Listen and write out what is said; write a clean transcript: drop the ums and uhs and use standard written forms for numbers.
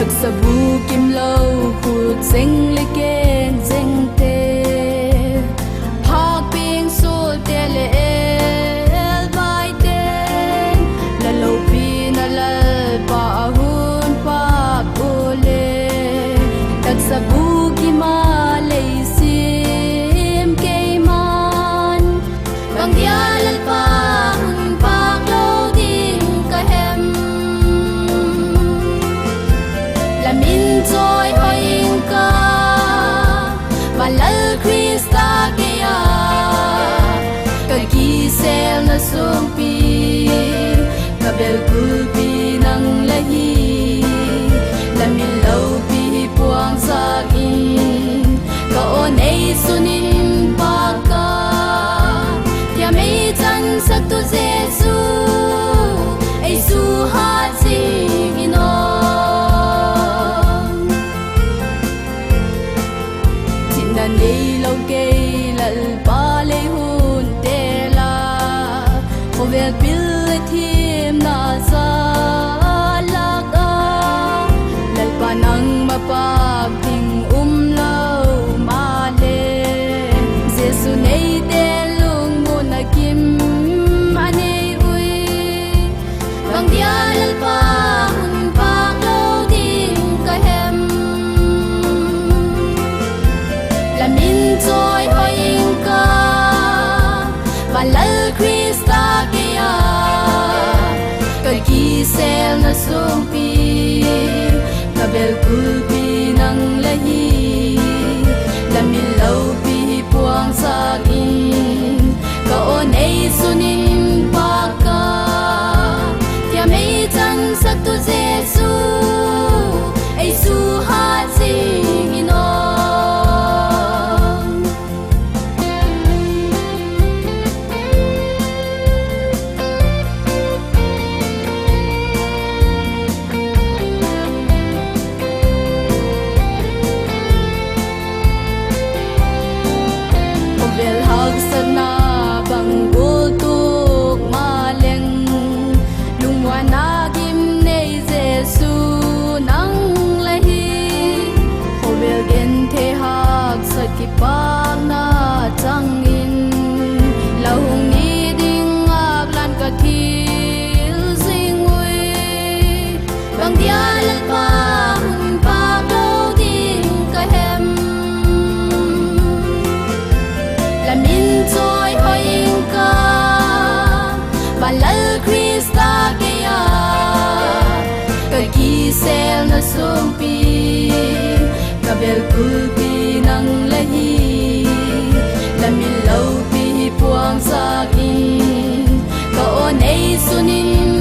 sa bukim lâu khut sing le keng zeng te phak ping sul te le el bai te la lo pi na la pa hun pa ko le tak sa bukima le sim ke man bang dialal pa hun pak lo ding ka hem min joy hoing ka malal Krista kaya ka gisel na sumpi ka belkul pi nang lahi lamin law pi puang sa in ka onay sunin pa ka tia may chan sa tu Jesu ay suhat sing ino nei lo ke lal pa le hun te la o vel pil thim na sa la ka lal pa nang ma pa ting lo ma le Jesu nei te lung mo na kim ane ui bang dia lal pa hun pa lo ding ka hem min joy hoing ka malal Krista kaya ka gisel na sumpi ka belkul pi nang lahi lamin law pi puang sa in ka onay sunin pa ka tia may chan sa tu Jesu ay suhat sing ino na bang gultuk maleng lungwa nagim nei Jesu nang lahi hobel gen the hak saki pak na changin lahung ni ding ak lan ka thil singui bang dialal pa hun pak lo ding ka hem min joy hoing ka malal Krista kaya ka gisel na sumpi ka belkul pi nang lahi lamin law pi puang sa in ka onay sunin